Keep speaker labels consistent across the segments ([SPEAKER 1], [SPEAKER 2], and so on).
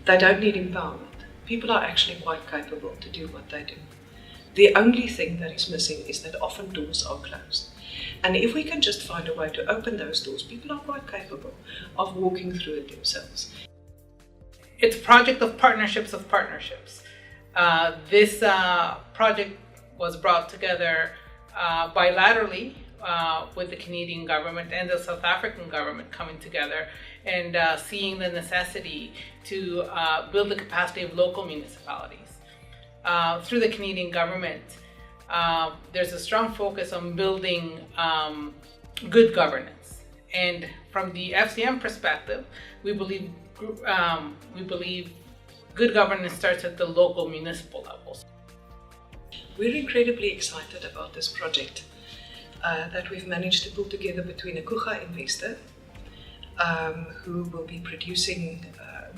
[SPEAKER 1] They don't need empowerment. People are actually quite capable to do what they do. The only thing that is missing is that often doors are closed. And if we can just find a way to open those doors, people are quite capable of walking through it themselves.
[SPEAKER 2] It's a project of partnerships of partnerships. This project was brought together bilaterally with the Canadian government and the South African government coming together and seeing the necessity to build the capacity of local municipalities. Through the Canadian government, there's a strong focus on building good governance. And from the FCM perspective, we believe good governance starts at the local municipal levels.
[SPEAKER 1] We're incredibly excited about this project that we've managed to pull together between a Coega investor who will be producing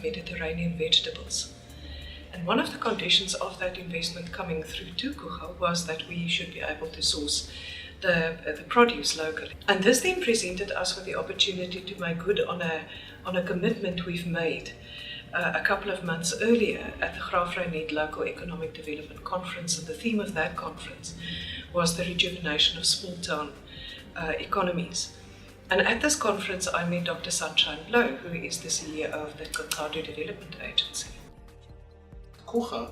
[SPEAKER 1] Mediterranean vegetables. And one of the conditions of that investment coming through to Coega was that we should be able to source the produce locally. And this then presented us with the opportunity to make good on a commitment we've made a couple of months earlier at the Graafrenet Local Economic Development Conference. And the theme of that conference was the rejuvenation of small town economies. And at this conference I met Dr. Sunshine Blow, who is the CEO of the Coega Development Agency.
[SPEAKER 3] Coega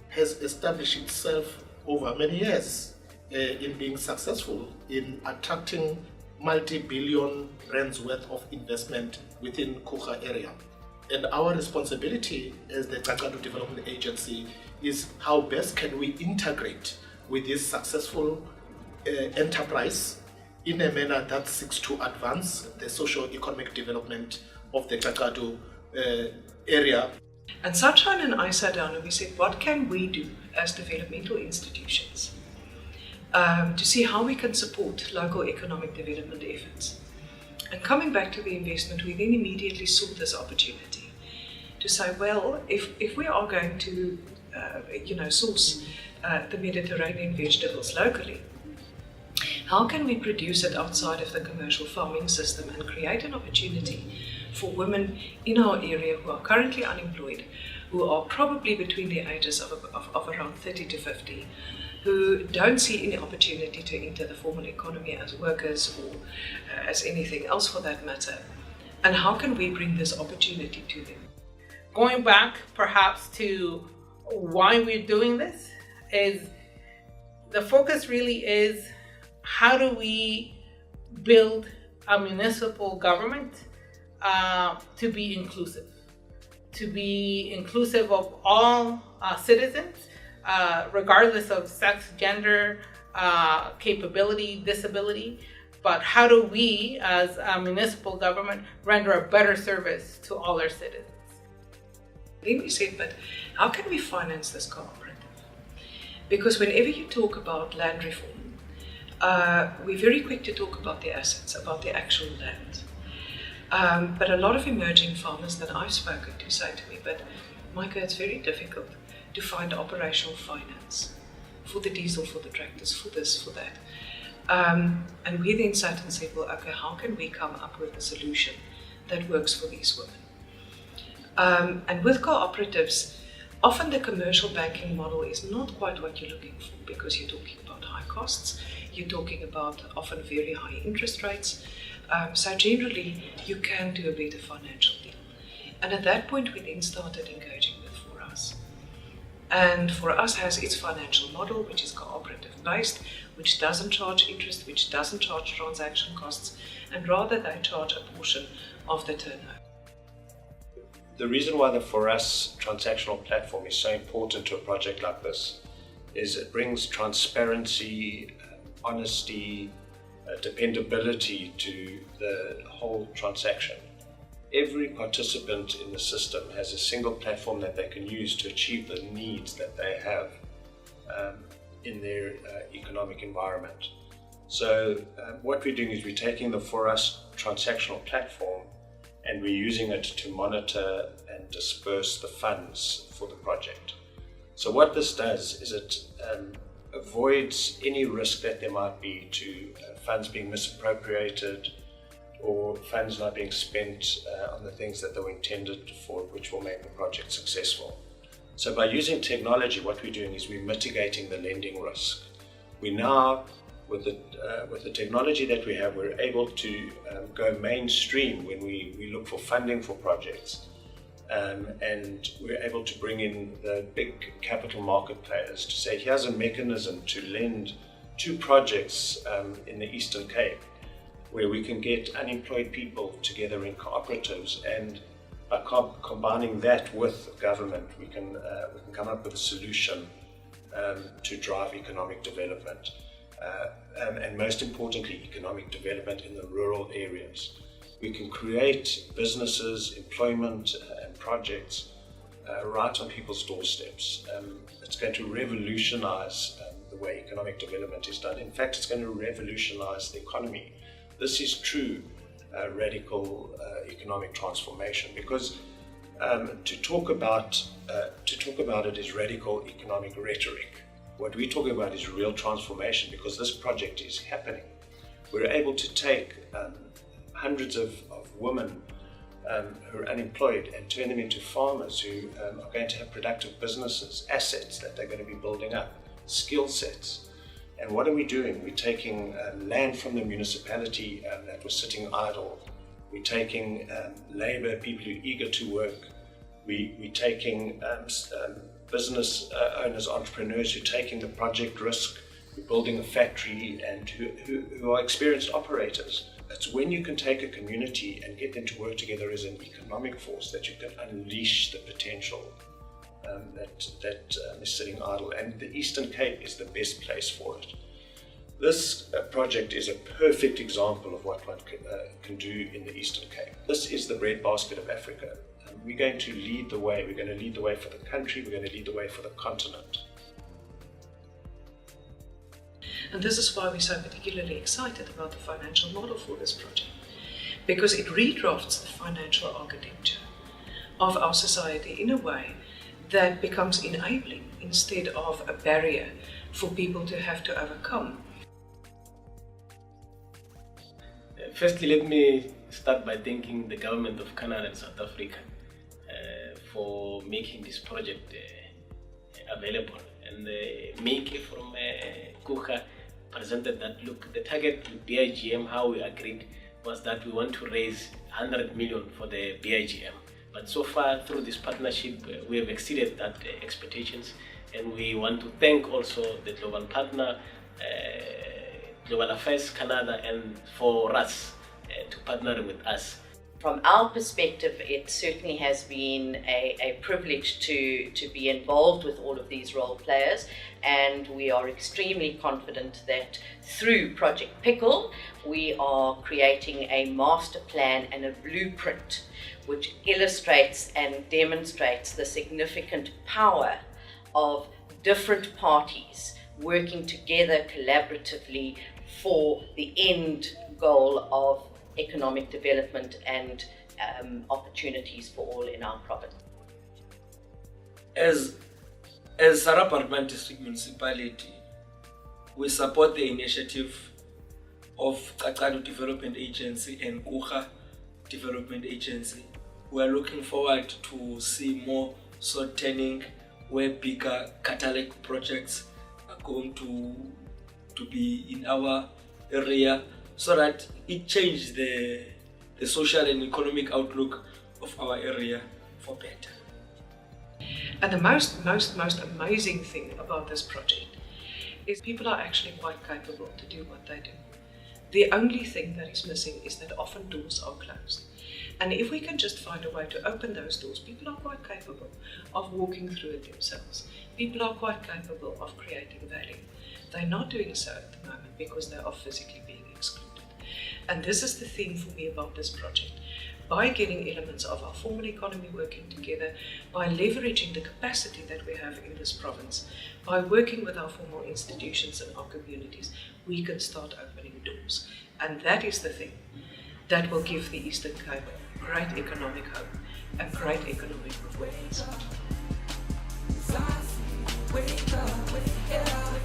[SPEAKER 3] has established itself over many years in being successful in attracting multi-billion rands worth of investment within Coega area. And our responsibility as the Coega Development Agency is how best can we integrate with this successful enterprise in a manner that seeks to advance the socio-economic development of the Coega area.
[SPEAKER 1] And Sunshine and I sat down and we said, what can we do as developmental institutions to see how we can support local economic development efforts? And coming back to the investment, we then immediately saw this opportunity to say, well, if we are going to source the Mediterranean vegetables locally, how can we produce it outside of the commercial farming system and create an opportunity for women in our area who are currently unemployed, who are probably between the ages of around 30 to 50, who don't see any opportunity to enter the formal economy as workers or as anything else for that matter. And how can we bring this opportunity to them?
[SPEAKER 2] Going back perhaps to why we're doing this, is the focus really is how do we build a municipal government to be inclusive of all citizens, regardless of sex, gender, capability, disability. But how do we, as a municipal government, render a better service to all our citizens?
[SPEAKER 1] Then we said, but how can we finance this cooperative? Because whenever you talk about land reform, we're very quick to talk about the assets, about the actual land. But a lot of emerging farmers that I've spoken to say to me, but Micah, it's very difficult to find operational finance for the diesel, for the tractors, for this, for that. And we then sat and said, well, okay, how can we come up with a solution that works for these women? And with cooperatives, often the commercial banking model is not quite what you're looking for, because you're talking about high costs, you're talking about often very high interest rates. So generally, you can do a better financial deal. And at that point, we then started engaging with FORUS. And FORUS has its financial model, which is cooperative-based, which doesn't charge interest, which doesn't charge transaction costs, and rather they charge a portion of the turnover.
[SPEAKER 4] The reason why the FORUS transactional platform is so important to a project like this is it brings transparency, honesty, dependability to the whole transaction. Every participant in the system has a single platform that they can use to achieve the needs that they have in their economic environment. So what we're doing is we're taking the FORUS transactional platform and we're using it to monitor and disperse the funds for the project. So what this does is it avoids any risk that there might be to funds being misappropriated or funds not being spent on the things that they were intended for, which will make the project successful. So by using technology, what we're doing is we're mitigating the lending risk. We now, with the technology that we have, we're able to go mainstream when we look for funding for projects. And we're able to bring in the big capital market players to say, here's a mechanism to lend to projects in the Eastern Cape, where we can get unemployed people together in cooperatives, and by combining that with government, we can come up with a solution to drive economic development, and most importantly, economic development in the rural areas. We can create businesses, employment, and projects right on people's doorsteps. It's going to revolutionize the way economic development is done. In fact, it's going to revolutionize the economy. This is true radical economic transformation, because to talk about it is radical economic rhetoric. What we're talking about is real transformation, because this project is happening. We're able to take hundreds of women who are unemployed and turn them into farmers who are going to have productive businesses, assets that they're going to be building up, skill sets. And what are we doing? We're taking land from the municipality that was sitting idle. We're taking labor, people who are eager to work. We're taking business owners, entrepreneurs who are taking the project risk. We're building a factory, and who are experienced operators. It's when you can take a community and get them to work together as an economic force that you can unleash the potential that is sitting idle. And the Eastern Cape is the best place for it. This project is a perfect example of what one can do in the Eastern Cape. This is the breadbasket of Africa. We're going to lead the way. We're going to lead the way for the country. We're going to lead the way for the continent.
[SPEAKER 1] And this is why we're so particularly excited about the financial model for this project, because it redrafts the financial architecture of our society in a way that becomes enabling instead of a barrier for people to have to overcome.
[SPEAKER 5] Firstly, let me start by thanking the government of Canada and South Africa for making this project available. And Mike from Coega presented that, look, the target with BIGM, how we agreed, was that we want to raise 100 million for the BIGM. But so far, through this partnership, we have exceeded that expectations, and we want to thank also the global partner, Global Affairs Canada, and FORUS to partner with us.
[SPEAKER 6] From our perspective, it certainly has been a privilege to be involved with all of these role players, and we are extremely confident that through Project Pickle, we are creating a master plan and a blueprint which illustrates and demonstrates the significant power of different parties working together collaboratively for the end goal of economic development and opportunities for all in our province.
[SPEAKER 7] As Sarapart District Municipality, we support the initiative of Kakadu Development Agency and Coega Development Agency. We are looking forward to see more sword turning, where bigger catalytic projects are going to be in our area, so that it changes the social and economic outlook of our area for better.
[SPEAKER 1] And the most amazing thing about this project is people are actually quite capable to do what they do. The only thing that is missing is that often doors are closed. And if we can just find a way to open those doors, people are quite capable of walking through it themselves. People are quite capable of creating value. They're not doing so at the moment because they are physically being excluded. And this is the theme for me about this project. By getting elements of our formal economy working together, by leveraging the capacity that we have in this province, by working with our formal institutions and our communities, we can start opening doors. And that is the thing that will give the Eastern Cape great economic hope and great economic performance. Wake up, wake up,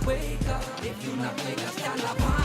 [SPEAKER 1] wake up. If you not wake up,